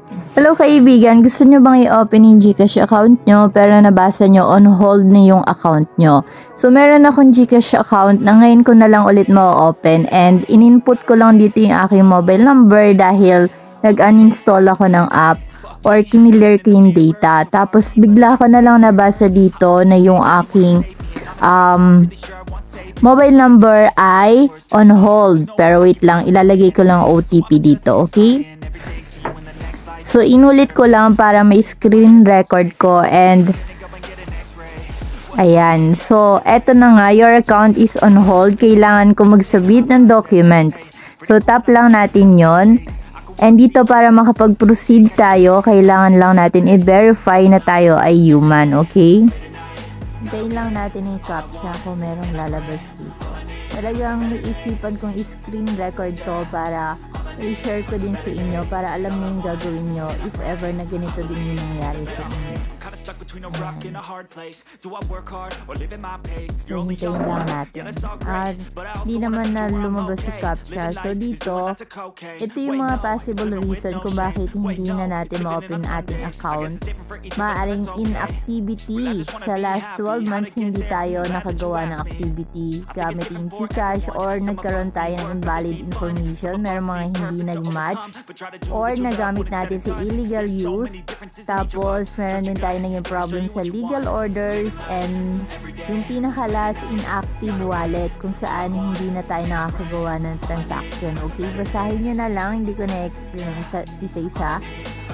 Hello kaibigan, gusto nyo bang i-open yung Gcash account nyo pero nabasa nyo on hold na yung account nyo? So meron akong Gcash account na ngayon ko na lang ulit ma-open and in-input ko lang dito yung aking mobile number dahil nag-uninstall ako ng app or kinilear ko yung data. Tapos bigla ko na lang nabasa dito na yung aking mobile number ay on hold. Pero wait lang, ilalagay ko lang OTP dito, okay? So, inulit ko lang para may screen record ko and ayan. So, eto na nga, your account is on hold. Kailangan ko mag-submit ng documents. So, tap lang natin yon. And dito para makapag-proceed tayo, kailangan lang natin i-verify na tayo ay human, okay? Hintayin lang natin yung captcha kung merong lalabas dito. Talagang naisipan kong i-screen record to para i-share ko din sa inyo para alam niyo yung gagawin nyo if ever na ganito din yung nangyari sa inyo. So, hintayin lang natin. Di naman na lumabas si captcha. So, dito, ito yung mga possible reason kung bakit hindi na natin ma-open ating account. Maaring inactivity. Sa last 12 months, hindi tayo nakagawa ng activity gamit yung Gcash or nagkaroon tayo ng invalid information. Meron mga hindi nag-match or nagamit natin sa illegal use. Tapos, meron din tayo naging problem sa legal orders and yung pinaka-last inactive wallet kung saan hindi na tayo nakakagawa ng transaction. Okay, basahin nyo na lang, hindi ko na-explain isa-isa.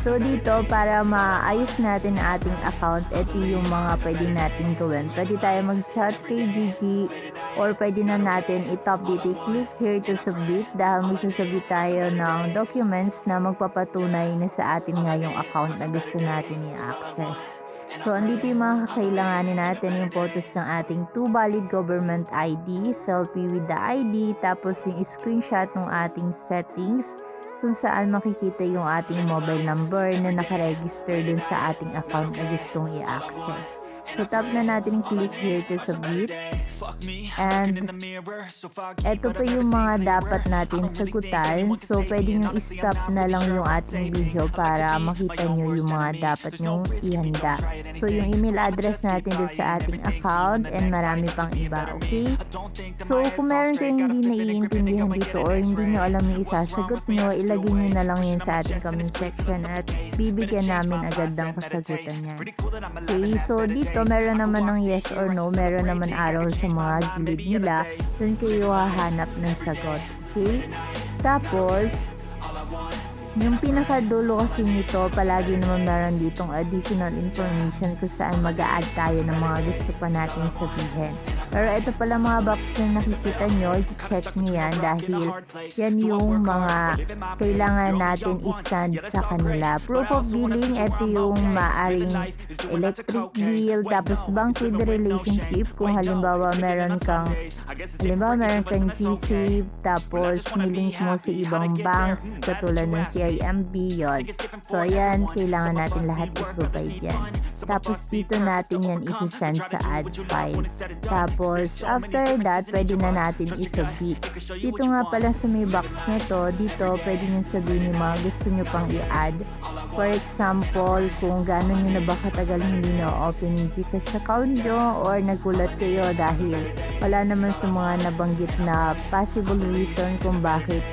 So dito, para maayos natin ang ating account, ito yung mga pwede natin gawin. Pwede tayo mag-chat kay Gigi or pwede na natin i-tap dito, click here to submit dahil magsasubmit tayo ng documents na magpapatunay na sa atin nga yung account na gusto natin i-access. So, andito yung mga kakailanganin natin, yung photos ng ating 2 valid government ID, selfie with the ID, tapos yung screenshot ng ating settings, kung saan makikita yung ating mobile number na nakaregister dun sa ating account na gustong i-access. So, tap na natin click here to submit. And, eto pa yung mga dapat natin sagutan. So, pwede nyo i-stop na lang yung ating video para makita nyo yung mga dapat nyo ihanda. So, yung email address natin dun sa ating account and marami pang iba, okay? So, kung meron kayong hindi naiintindihan dito or hindi nyo alam yung isasagot nyo, ilagay nyo na lang yun sa ating comment section at bibigyan namin agad ng kasagutan yan. Okay, so dito meron naman ng yes or no, meron naman arrow sa mga gilid nila, dun kayo hahanap ng sagot. Okay, tapos yung pinakadulo kasi nito, palagi naman meron ditong additional information kung saan mag-a-add tayo ng mga gusto pa natin sabihin. Pero ito pala mga box na nakikita nyo, i-check nyo yan dahil yan yung mga kailangan natin i-send sa kanila. Proof of billing, ito yung maaring electric bill, tapos bank with relationship, kung halimbawa meron kang GSave, tapos nilink mo sa ibang banks, katulad ng CIMB, yun. So, ayan, kailangan natin lahat i-provide yan. Tapos, dito natin yan i-send sa add file. Tapos, after that, pwede na natin i-submit. Dito nga pala sa may box nito, dito pwede nyo sabihin yung mga gusto nyo pang i-add. For example, kung gano'n nyo na ba katagal hindi na-open yung Gcash account nyo or nagulat kayo dahil wala naman sa mga nabanggit na possible reason kung bakit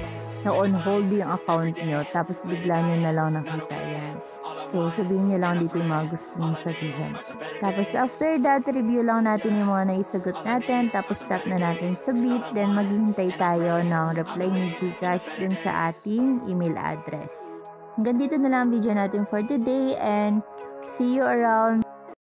na-on hold yung account nyo, tapos bigla nyo na lang nakita yan. So, sabihin nyo lang dito yung mga gusto nyo sabihin. Tapos, after that, review lang natin yung mga naisagot natin. Tapos, tap na natin submit. Then, maghihintay tayo ng reply ni Gcash dun sa ating email address. Hanggang dito na lang ang video natin for today and see you around.